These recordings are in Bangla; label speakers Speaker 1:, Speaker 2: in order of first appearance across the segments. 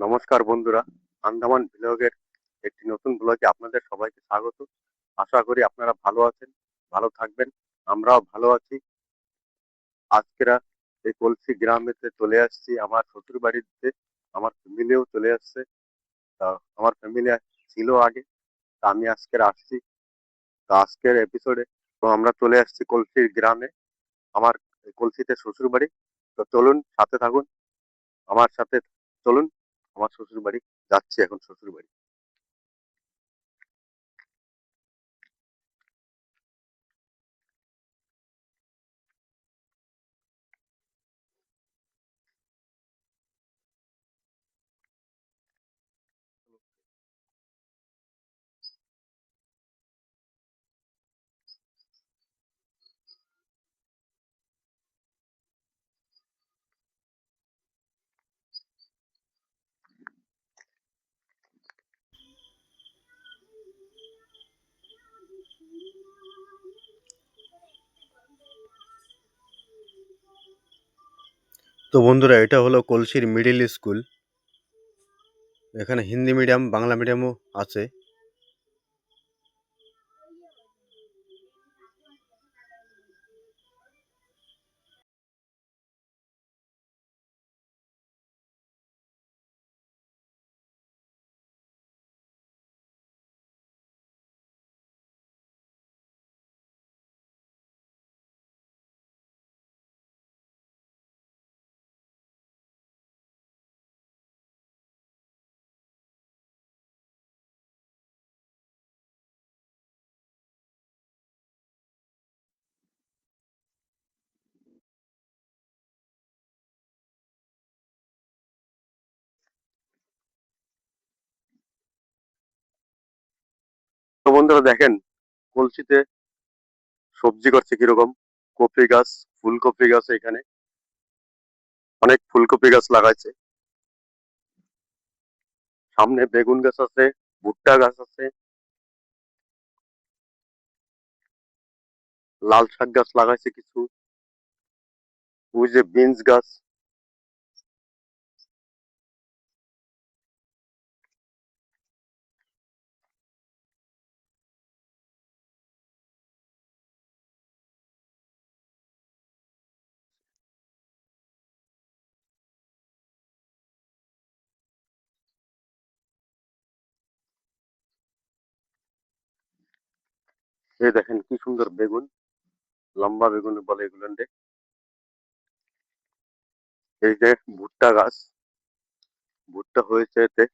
Speaker 1: নমস্কার বন্ধুরা, আন্দামান ব্লগের একটি নতুন ব্লগে আপনাদের সবাইকে স্বাগত। আশা করি আপনারা ভালো আছেন, ভালো থাকবেন। আমরাও ভালো আছি। আজকেরা এই কলসি গ্রামেতে চলে আসছি আমার শ্বশুর বাড়িতে। আমার ফ্যামিলিও চলে আসছে। তা আমার ফ্যামিলি ছিল আগে, তা আমি আজকের আসছি। তা আজকের এপিসোডে তো আমরা চলে আসছি কলসি গ্রামে। আমার কলসিতে শ্বশুর বাড়ি। তো চলুন সাথে থাকুন, আমার সাথে চলুন। আমার শ্বশুর বাড়ি যাচ্ছি এখন, শ্বশুর বাড়ি। তো বন্ধুরা, এটা হলো কলসির মিডিল স্কুল। এখানে হিন্দি মিডিয়াম, বাংলা মিডিয়ামও আছে। তো বন্ধুরা দেখেন, কলসিতে সবজি করছে কিরকম। কপি গাছ, ফুলকপি গাছ, এখানে অনেক ফুলকপি গাছ লাগাইছে। সামনে বেগুন গাছ আছে, ভুট্টা গাছ আছে, লাল শাক গাছ লাগাইছে কিছু। ওই যে বিনস গাছ। এই দেখেন কি সুন্দর বেগুন, লম্বা বেগুন বলে এগুলো। এই যে ভুট্টা গাছ, ভুট্টা হয়েছে এতে।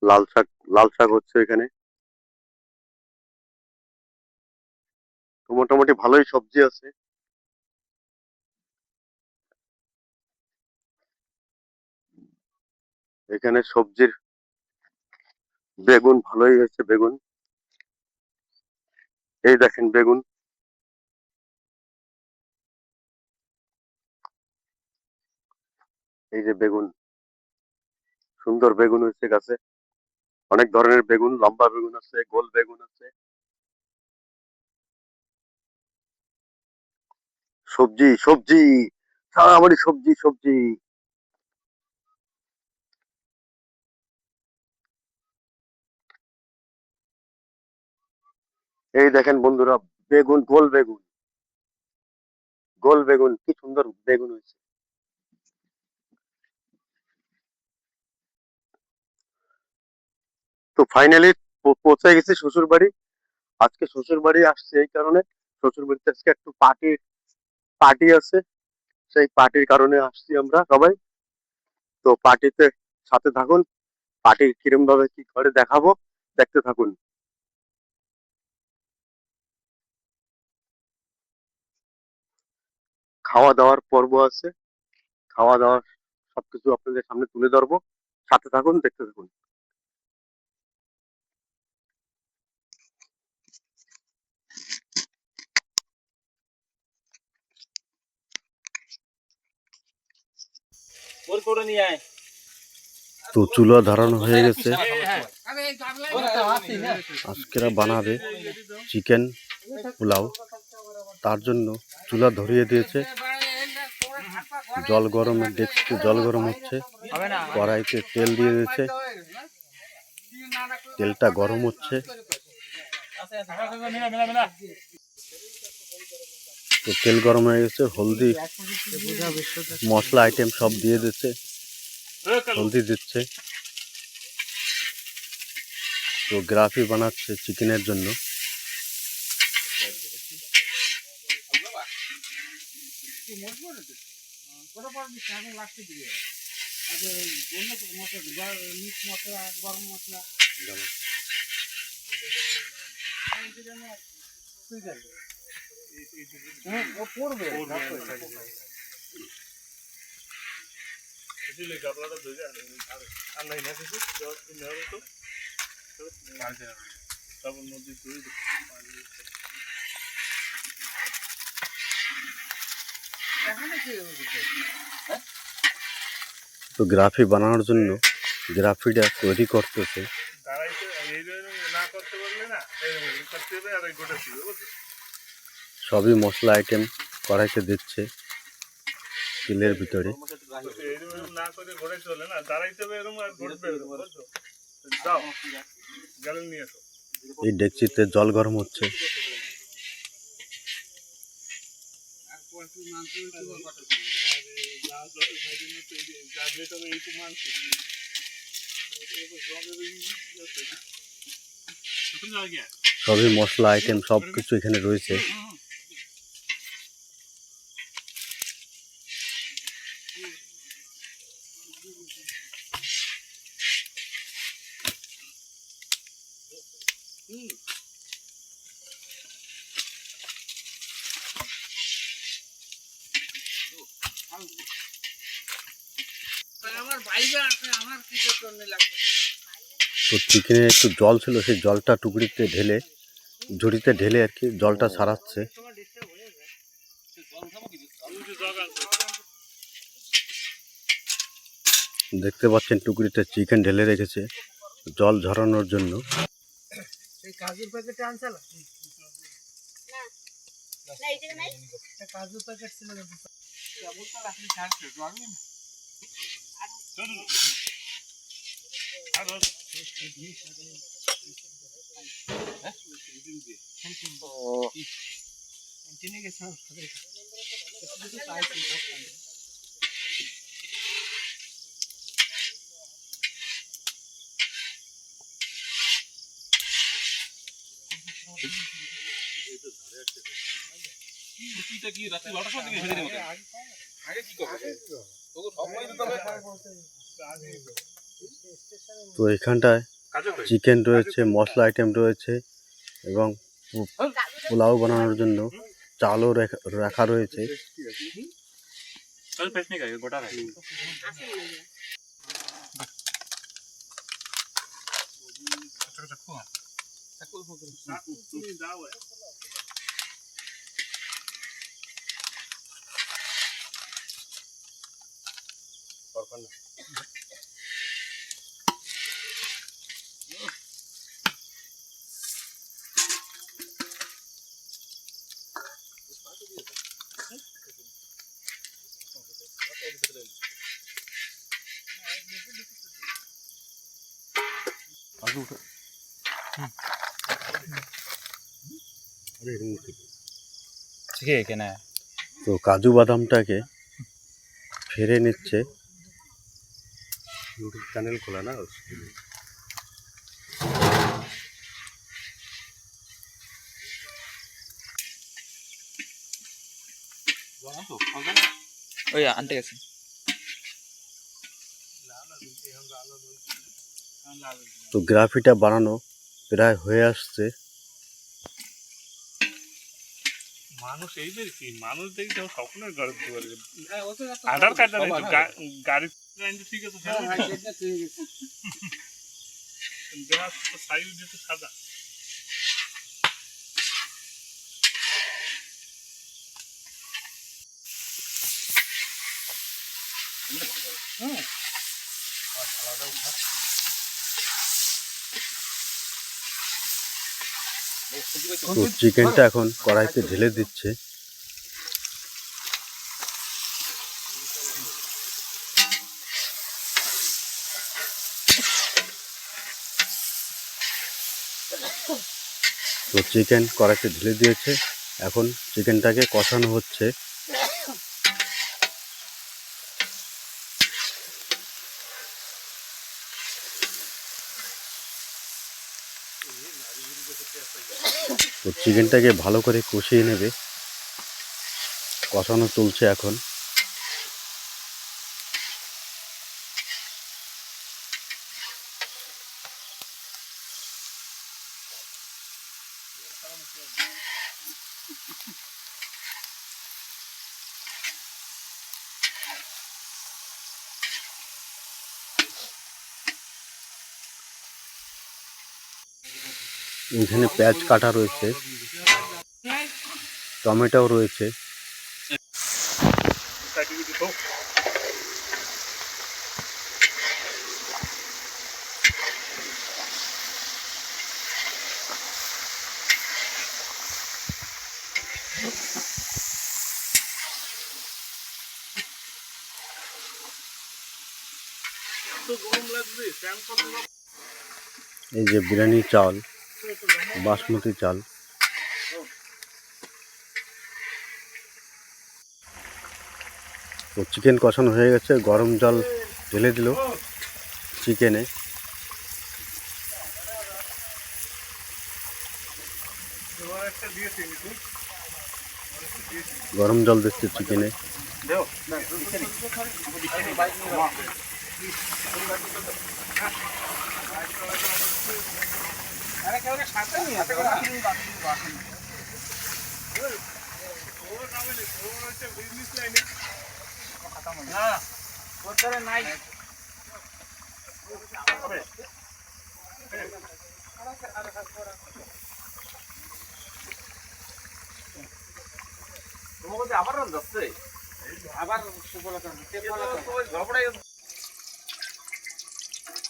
Speaker 1: লাল শাক, লাল শাক হচ্ছে এখানে। তো মোটামুটি ভালোই সবজি আছে এখানে। সবজির বেগুন ভালোই হয়েছে, বেগুন। এই দেখেন বেগুন, এই যে বেগুন, সুন্দর বেগুন হয়েছে গাছে। অনেক ধরনের বেগুন, লম্বা বেগুন আছে, গোল বেগুন আছে। সবজি সবজি, সারা বাড়ি সবজি সবজি। এই দেখেন বন্ধুরা, বেগুন, গোল বেগুন, গোল বেগুন, কি সুন্দর বেগুন হয়েছে। তো ফাইনালি পৌঁছে গেছি শ্বশুর বাড়ি। আজকে শ্বশুর বাড়ি আসছে এই কারণে, শ্বশুর বাড়িতে আজকে একটু পার্টি পার্টি আছে। সেই পার্টির কারণে আসছি আমরা সবাই। তো পার্টিতে সাথে থাকুন। পার্টি কিরম ভাবে কি করে দেখাবো, দেখতে থাকুন। খাওয়া দাওয়ার পর্ব আছে, খাওয়া দাওয়া সবকিছু আপনাদের সামনে তুলে ধরবো। সাথে থাকুন, দেখতে থাকুন। তো চুলা ধরানো হয়ে গেছে। আজকেরা বানাবে চিকেন পোলাও, তার জন্য চুলা ধরিয়ে দিয়েছে। জল গরমের ডেক্সিতে জল গরম হচ্ছে, কড়াইতে তেল দিয়ে দিয়েছে, তেলটা গরম হচ্ছে। তো তেল গরম হয়ে গেছে, হলদি মশলা আইটেম সব দিয়ে দিচ্ছে, হলদি দিচ্ছে। তো গ্রাফি বানাচ্ছে চিকেনের জন্য। তো গ্রাফি বানানোর জন্য গ্রাফিটা তৈরি করতেছে। সবই মশলা আইটেম কড়াইতে দিচ্ছে তেলের ভিতরে। এই ডেকচিতে জল গরম হচ্ছে। সবই মশলা আইটেম সব কিছু এখানে রয়েছে। তো চিকেনে একটু জল ছিল, সেই জলটা টুকরিতে ঢেলে ঝুড়িতে ঢেলে আর কি জলটা ছাড়াচ্ছে। দেখতে পাচ্ছেন টুকরিতে চিকেন ঢেলে রেখেছে জল ঝরানোর জন্য।
Speaker 2: কাজুর প্যাকেটে আনছালা? না এই জায়গা নাই। কাজুর প্যাকেট ছিল না। কেবল তো রাখলি ছাড়ছে জলই না।
Speaker 1: তো এখানটায় চিকেন রয়েছে, মশলা আইটেম রয়েছে এবং পোলাও বানানোর জন্য চালও রাখা রয়েছে। তো কাজু বাদামটাকে ফেরে নিচ্ছে। ইউটিউব চ্যানেল খোলা না।
Speaker 3: ওই আনতে গেছে।
Speaker 1: তো গ্রাফিটা বানানো প্রায় হয়ে আসছে।
Speaker 4: মানুষ এইদের কি মানুষ দেখি স্বপ্নের ঘরে আধার কার্ড গাড়ি ঠিক আছে সাইজ দিতে সাদা।
Speaker 1: তো চিকেনটা এখন কড়াইতে ঢেলে দিচ্ছে। তো চিকেন কড়াইতে ঢেলে দিয়েছে, এখন চিকেনটাকে কষানো হচ্ছে। তো চিকেনটাকে ভালো করে কষিয়ে নেবে, কষানো চলছে এখন। এখানে পেঁয়াজ কাটা রয়েছে, টমেটোও রয়েছে। এই যে বিরিয়ানি চাল, বাসমতি চাল। তো চিকেন কষানো হয়ে গেছে, গরম জল ঢেলে দিল চিকেনে। গরম জল দিচ্ছে চিকেনে।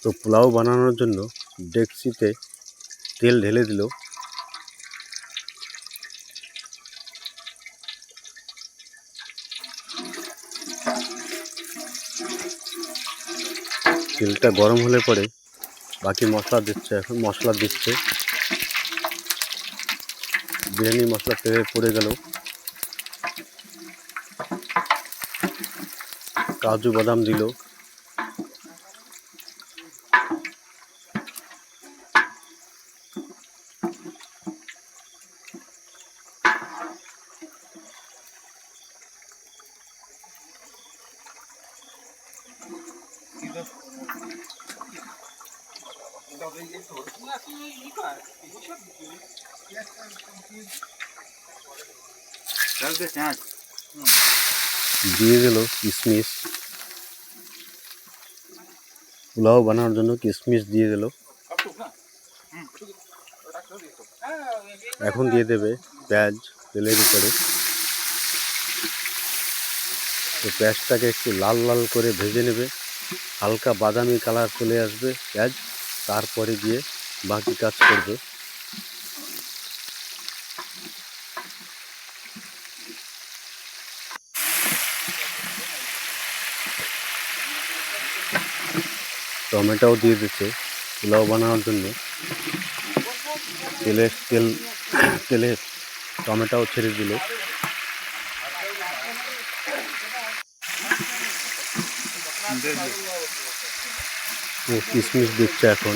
Speaker 1: তো পোলাও বানানোর জন্য ডেকচিতে তেল ঢেলে দিল। তেলটা গরম হলে পরে বাকি মশলা দিচ্ছে, এখন মশলা দিচ্ছে। বিরিয়ানি মশলা তেলে পড়ে গেল, কাজু বাদাম দিল, দিয়ে দিল কিশমিশ। পোলাও বানানোর জন্য কিশমিশ দিয়ে দিল। এখন দিয়ে দেবে পেঁয়াজ তেলের উপরে। তো পেঁয়াজটাকে একটু লাল লাল করে ভেজে নেবে, হালকা বাদামি কালার চলে আসবে পেঁয়াজ, তারপরে গিয়ে বাকি কাজ করবে। টমেটোও দিয়ে দিচ্ছে পোলাও বানানোর জন্য। তেলে টমেটোও ছেড়ে দিল। কিশমিশ দিচ্ছে এখন।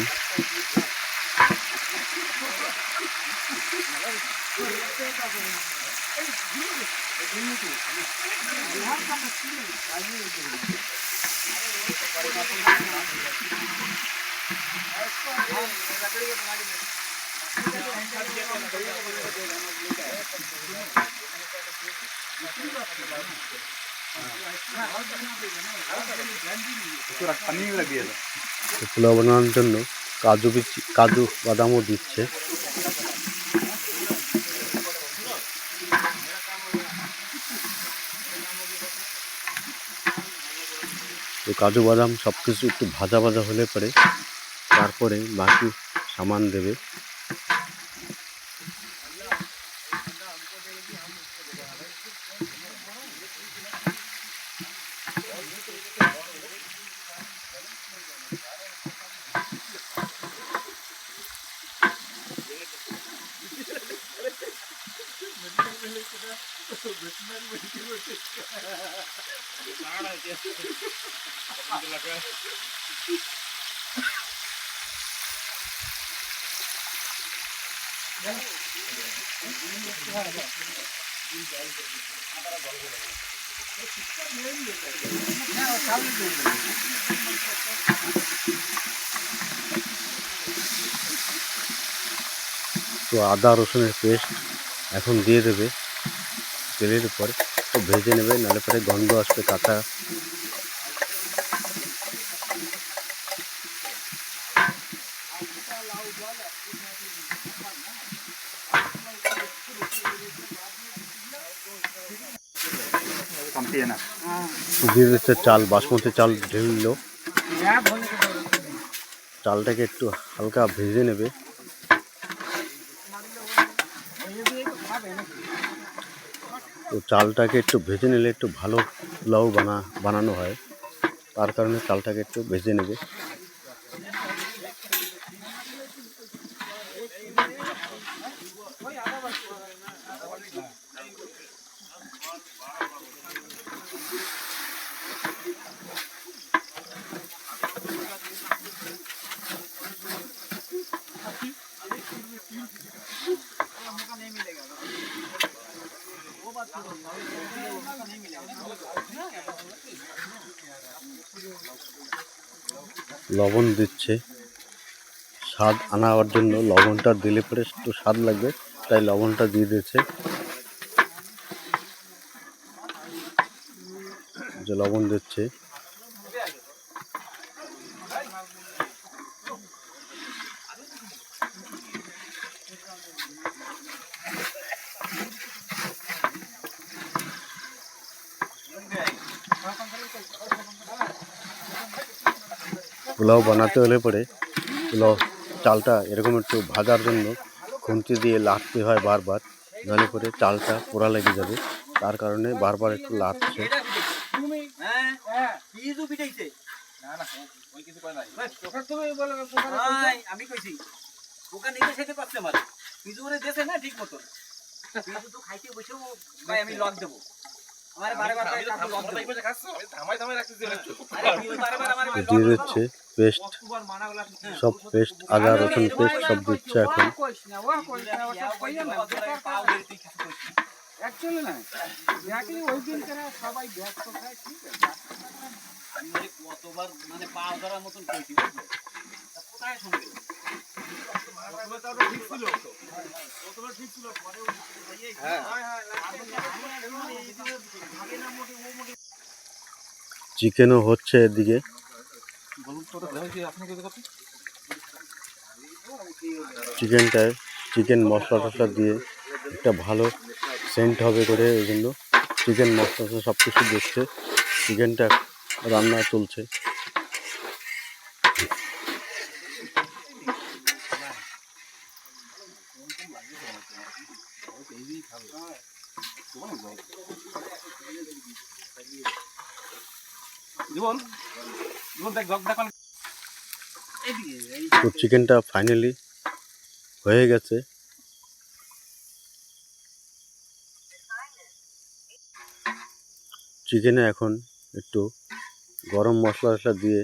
Speaker 1: পোলাও বানানোর জন্য কাজু বাদামও দিচ্ছে। তো কাজু বাদাম সব কিছু একটু ভাজা ভাজা হলে পরে তারপরে বাকি সামান দেবে। তো আদা রসুনের পেস্ট এখন দিয়ে দেবে তেলের উপর, তো ভেজে নেবে, নাহলে পরে গন্ধ আসবে কাঁচা। দিয়ে দিচ্ছে চাল, বাসমতি চাল ঢেললো। চালটাকে একটু হালকা ভেজে নেবে। তো চালটাকে একটু ভেজে নিলে একটু ভালো পোলাও বানানো হয়, তার কারণে চালটাকে একটু ভেজে নেবে। লবণ দিচ্ছে, স্বাদ আনার জন্য লবণটা দিলে পরে একটু স্বাদ লাগবে, তাই লবণটা দিয়ে দিয়েছে। যে লবণ দিচ্ছে, পোলাও বানাতে হলে পরে চালটা এরকম একটু ভাজার জন্য খুন্তি দিয়ে লাড়তে হয় বারবার, নাহলে পরে চালটা পোড়া লেগে যাবে, তার কারণে বারবার একটু লাড়ছে। দিয়ে দিচ্ছে পেস্ট, সব পেস্ট, আদা রসুন পেস্ট সব দিচ্ছে এখন। চিকেনও হচ্ছে এদিকে। চিকেন মশলা টশলা দিয়ে একটা ভালো সেন্ট হবে করে, এই জন্য চিকেন মশলা টশলা সব কিছু দিচ্ছে। চিকেনটা রান্না চলছে। তো চিকেনটা ফাইনালি হয়ে গেছে। চিকেনে এখন একটু গরম মশলা টশলা দিয়ে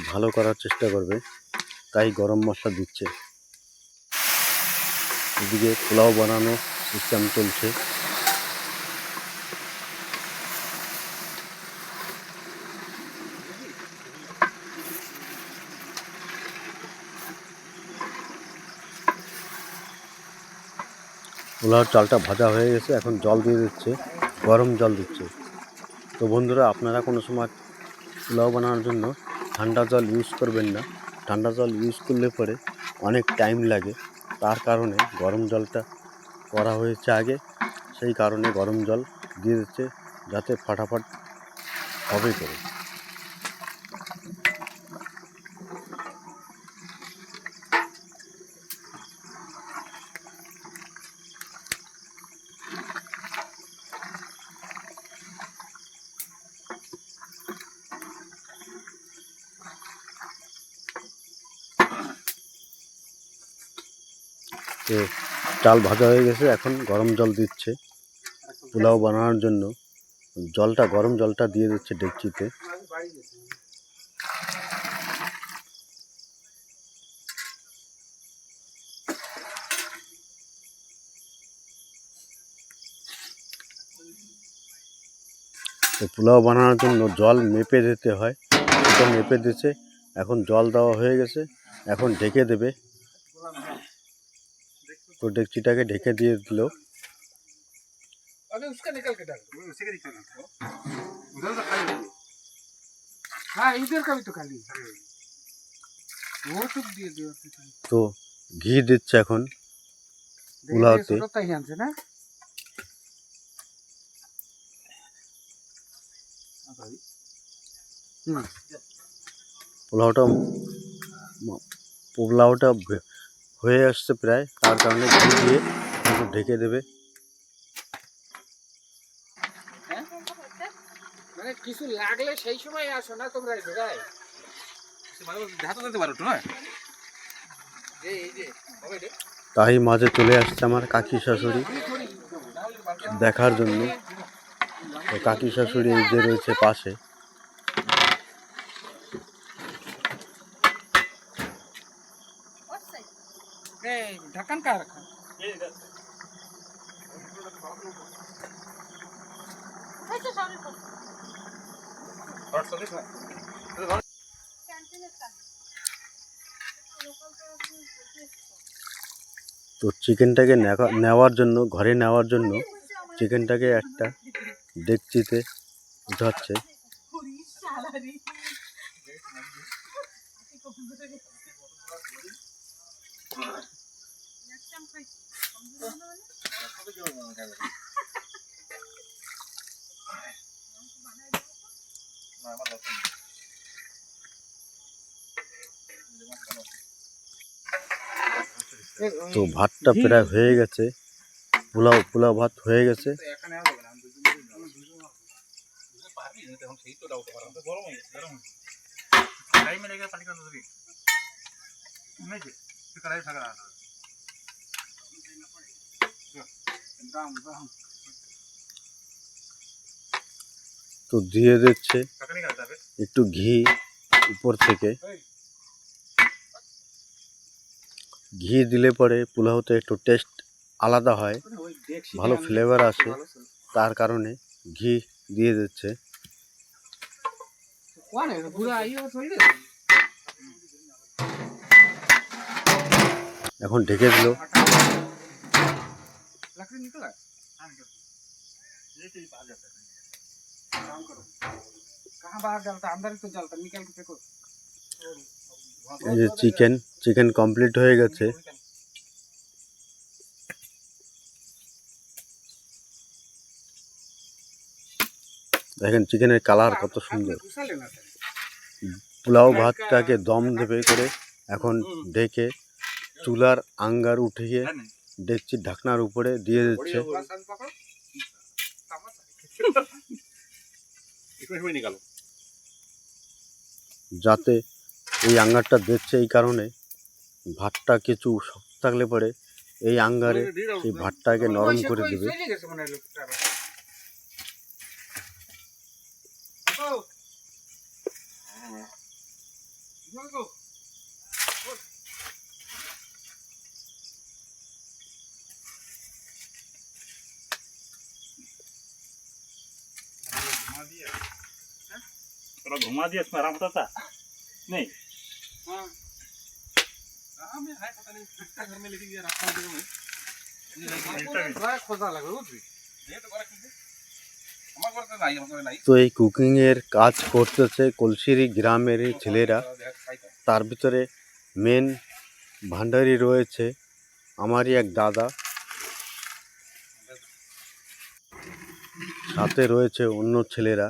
Speaker 1: ভালো করার চেষ্টা করবে, তাই গরম মশলা দিচ্ছে। এদিকে পোলাও বানানো সিস্টেম চলছে। পোলাওর চালটা ভাজা হয়ে গেছে, এখন জল দিয়ে দিচ্ছে, গরম জল দিচ্ছে। তো বন্ধুরা, আপনারা কোনো সময় পোলাও বানানোর জন্য ঠান্ডা জল ইউজ করবেন না। ঠান্ডা জল ইউজ করলে পরে অনেক টাইম লাগে, তার কারণে গরম জলটা করা হয়েছে আগে, সেই কারণে গরম জল দিয়ে দিচ্ছে, যাতে ফাটাফাট হবে করে। তো চাল ভাজা হয়ে গেছে, এখন গরম জল দিচ্ছে পোলাও বানানোর জন্য। গরম জলটা দিয়ে দিচ্ছে ডেকচিতে। তো পোলাও বানানোর জন্য জল মেপে দিতে হয়, সেটা মেপে দিচ্ছে। এখন জল দেওয়া হয়ে গেছে, এখন ঢেকে দেবে। তো ডেকচিটাকে ঢেকে দিয়ে দিল।
Speaker 2: अबे उसका निकल के डाल उसी का निकालना था उधर तो खाली है। हाँ इधर का भी तो खाली है वो तो दिए दियो
Speaker 1: তো ঘি দিচ্ছে এখন পোলাওতে।
Speaker 2: ছোট তাই আনছে না
Speaker 1: পোলাওটা পোলাওটা হয়ে আসছে প্রায়, তার কারণে ঘি দিয়ে একটু ঢেকে দেবে।
Speaker 2: মানে কিছু লাগলে সেই সময় আসো না তোমরা এদিকে ধাতো দিতে পারো তো না এই যে হবে রে
Speaker 1: তাই মাঝে চলে আসছে আমার কাকি শাশুড়ি দেখার জন্য। তো কাকি শাশুড়ি এই যে রয়েছে পাশে।
Speaker 2: এই ঢাকন কা রাখা
Speaker 1: তো চিকেনটাকে নেওয়ার জন্য, ঘরে নেওয়ার জন্য চিকেনটাকে একটা ডেকচিতে উঠাচ্ছে। তো ভাতটা প্রায় হয়ে গেছে, পোলাও ভাত হয়ে গেছে। তো দিয়ে দিচ্ছে একটু ঘি উপর থেকে। ঘি দিলে পরে পোলাওতে একটু টেস্ট আলাদা হয়, ভালো ফ্লেভার আসে, তার কারণে ঘি দিয়ে দিচ্ছে। এখন ঢেকে দিল। এই যে চিকেন কমপ্লিট হয়ে গেছে। দেখেন চিকেনের কালার কত সুন্দর। পোলাও ভাতটাকে দম দেবে করে এখন ঢেকে চুলার আঙ্গার উঠিয়ে ডেকচির ঢাকনার উপরে দিয়ে দিচ্ছে, যাতে এই আঙ্গারটা দিচ্ছে এই কারণে ভাতটা কিছু শক্ত থাকলে পরে এই আঙ্গারে সেই ভাতটাকে নরম করে দেবে।
Speaker 4: थोड़ा घुमा दिया, इसमें आराम होता था नहीं।
Speaker 1: তো এই কুকিং এর কাজ করতেছে কলসিরি গ্রামের ছেলেরা। তার ভিতরে মেন ভান্ডারি রয়েছে আমারই এক দাদা, সাথে রয়েছে অন্য ছেলেরা।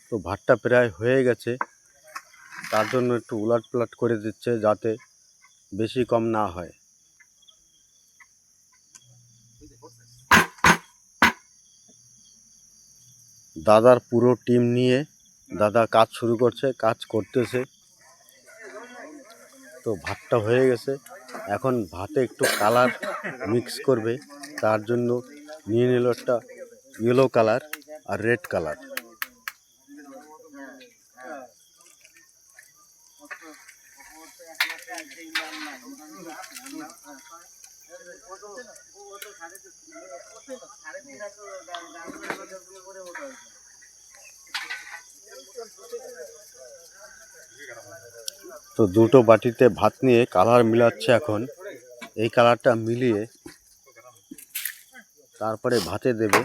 Speaker 1: তো ভাতটা প্রায় হয়ে গেছে, তার জন্য একটু উলট পালট করে দিচ্ছে যাতে বেশি কম না হয়। দাদার পুরো টিম নিয়ে দাদা কাজ শুরু করছে, কাজ করতেছে। তো ভাতটা হয়ে গেছে, এখন ভাতে একটু কালার মিক্স করবে, তার জন্য নিয়ে নিল একটা ইয়েলো কালার আর রেড কালার। তো দুটো বাটিতে ভাত নিয়ে কালার মিলাচ্ছে এখন। এই কালারটা মিলিয়ে তারপরে ভাতে দেবে,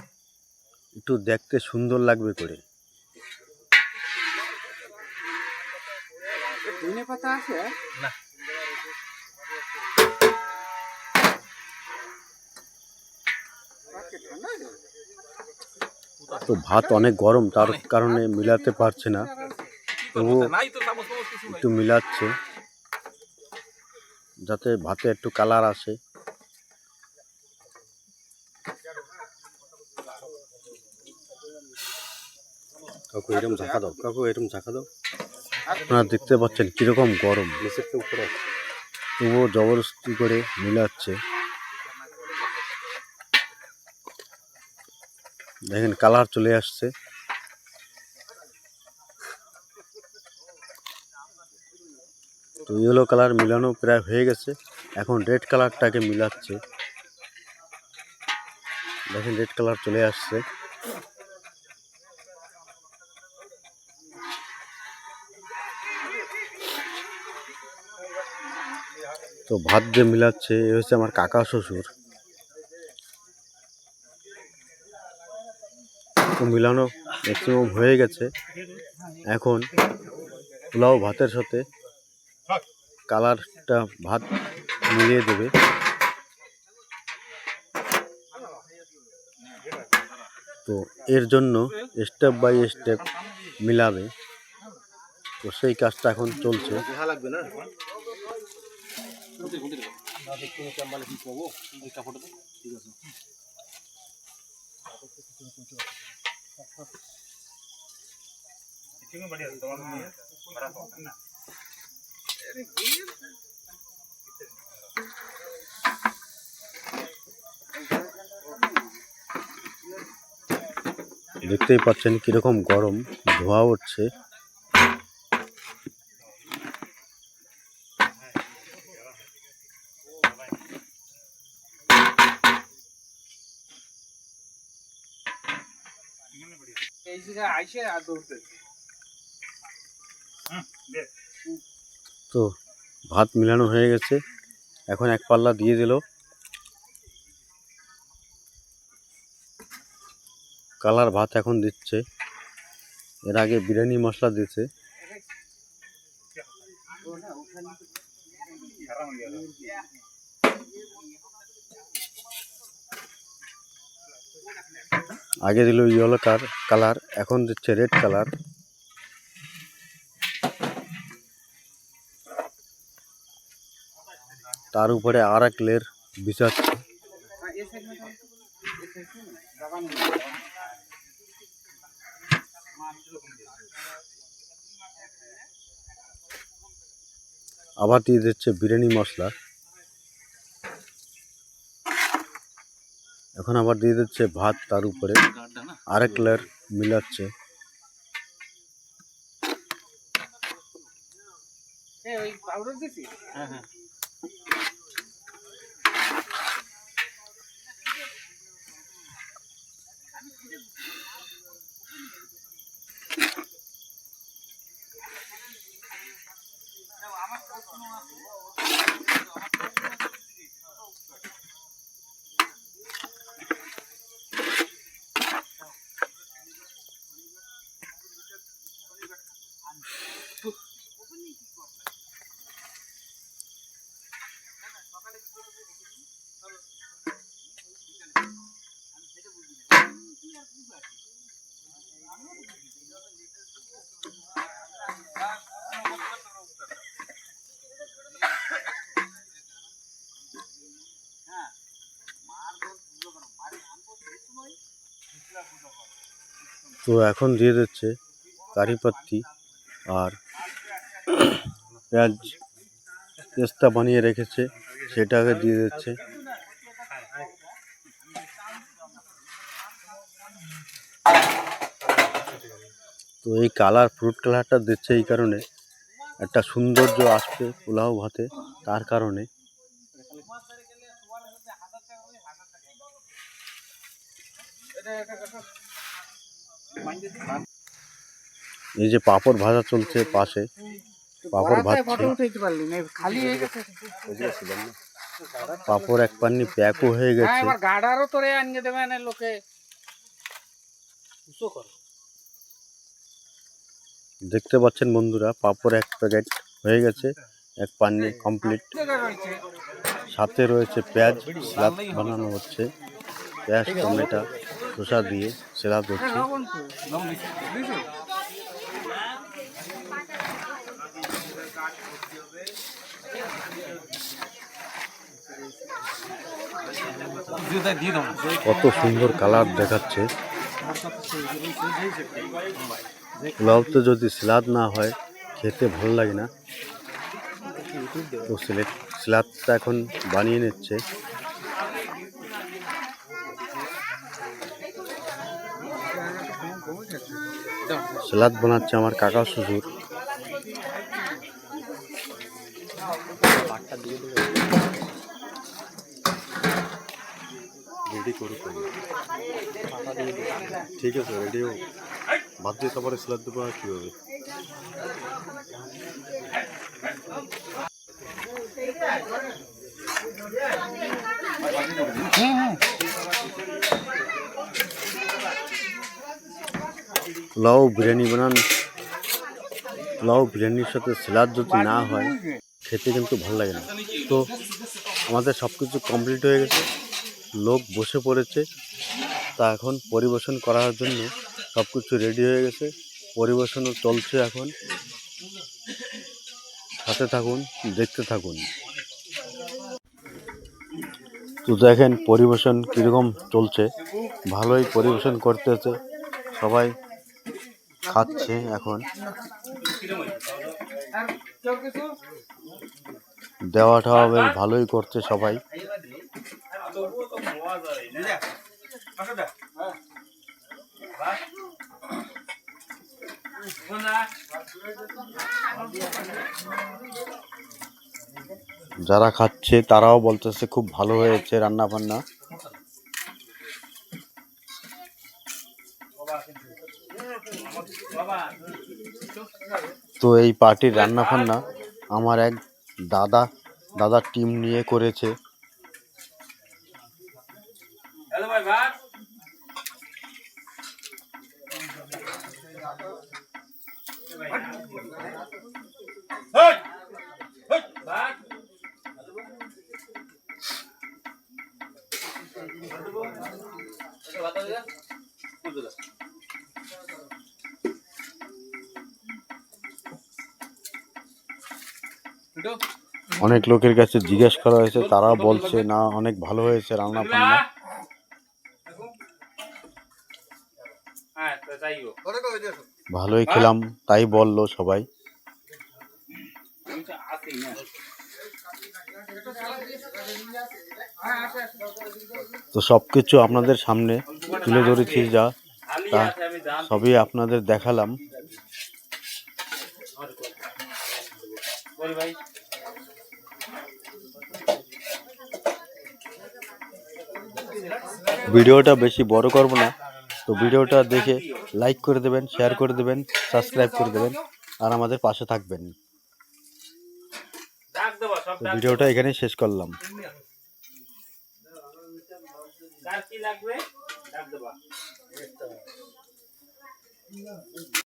Speaker 1: একটু দেখতে সুন্দর লাগবে করে।
Speaker 2: ধনে পাতা আছে
Speaker 4: না।
Speaker 1: তো ভাত অনেক গরম, তার কারণে মিলাতে পারছে না, তবুও একটু মিলাচ্ছে যাতে ভাতে একটু কালার আসে। কাকু এরকম ঝাঁকা দাও, কাকু এরকম ঝাঁকা দাও। আপনারা দেখতে পাচ্ছেন কিরকম গরম, তবুও জবরদস্তি করে মিলাচ্ছে। দেখেন কালার চলে আসছে। তো ইয়েলো কালার মিলানো প্রায় হয়ে গেছে, এখন রেড কালারটাকে মিলাচ্ছে। দেখেন রেড কালার চলে আসছে। তো ভাত যে মিলাচ্ছে এ হচ্ছে আমার কাকা শ্বশুর। তো মিলানো ম্যাক্সিমাম হয়ে গেছে, এখন পোলাও ভাতের সাথে কালারটা ভাত মিলিয়ে দেবে। তো এর জন্য স্টেপ বাই স্টেপ মিলাবে, তো সেই কাজটা এখন চলছে। দেখতেই পাচ্ছেন কিরকম গরম, ধোঁয়া উঠছে।
Speaker 2: এই জায়গায় আইসে আর দৌড়তেছে।
Speaker 1: তো ভাত মিলানো হয়ে গেছে, এখন এক পাল্লা দিয়ে দিল। কালার ভাত এখন দিচ্ছে, এর আগে বিরিয়ানি মশলা দিচ্ছে। আগে দিল ইয়েলো কালার, এখন দিচ্ছে রেড কালার। তার উপরে আর এক লেয়ার বিছাচ্ছে। আবার দিয়ে দিচ্ছে বিরিয়ানি মশলা, এখন আবার দিয়ে দিচ্ছে ভাত, তার উপরে আরেক লেয়ার মিলাচ্ছে।
Speaker 2: ওই পাউডার দিছি? হ্যাঁ হ্যাঁ।
Speaker 1: তো এখন দিয়ে দিচ্ছে কারিপাত্তি আর পেঁয়াজ, পেস্তা বানিয়ে রেখেছে সেটাকে দিয়ে দিচ্ছে। তো এই কালার, ফ্রুট কালারটা দিচ্ছে এই কারণে একটা সৌন্দর্য আসবে পোলাও ভাতে, তার কারণে। এই যে পাঁপড় ভাজা চলছে পাশে, পাঁপড় ভাজছে। পাঁপড় এক পান্নি প্যাকও হয়ে গেছে। দেখতে পাচ্ছেন বন্ধুরা, পাঁপড় এক প্যাকেট হয়ে গেছে, এক পান্নি কমপ্লিট। সাথে রয়েছে পেঁয়াজ, সালাদ বানানো হচ্ছে, পেঁয়াজ, টমেটো, শসা দিয়ে সালাদ হচ্ছে। কত সুন্দর কালার দেখাচ্ছে। পোলাওতে যদি সালাদ না হয় খেতে ভালো লাগে না। তো সালাদটা এখন বানিয়ে নিচ্ছে। সালাদ বানাচ্ছে আমার কাকা শ্বশুর। রেডি করে ঠিক আছে, রেডি হোক, ভাত দিয়ে তারপরে সালাদ দেবো। আর কীভাবে পোলাও বিরিয়ানি বানান, পোলাও বিরিয়ানির সাথে সালাদ যদি না হয় খেতে কিন্তু ভালো লাগে না। তো আমাদের সব কিছু কমপ্লিট হয়ে গেছে, লোক বসে পড়েছে। তা এখন পরিবেশন করার জন্য সব কিছু রেডি হয়ে গেছে, পরিবেশনও চলছে এখন। সাথে থাকুন, দেখতে থাকুন। তো দেখেন পরিবেশন কীরকম চলছে, ভালোই পরিবেশন করতেছে, সবাই খাচ্ছে এখন। দেওয়াটা বেশ ভালোই করছে সবাই। যারা খাচ্ছে তারাও বলতেছে খুব ভালো হয়েছে রান্না বান্না। তো এই পার্টির রান্না বান্না আমার এক দাদার টিম নিয়ে করেছে। অনেক লোকের কাছে জিজ্ঞেস করা হয়েছে, তারা বলছে না অনেক ভালো হয়েছে রান্না বান্না। ভালোই খেলাম তাই বললো সবাই। তো সবকিছু আপনাদের সামনে তুলে ধরেছি, যা তা সবই আপনাদের দেখালাম। ভিডিওটা বেশি বড় করব না, তো ভিডিওটা দেখে লাইক করে দেবেন, শেয়ার করে দেবেন, সাবস্ক্রাইব করে দেবেন আর আমাদের পাশে থাকবেন। তো ভিডিওটা এখানেই শেষ করলাম।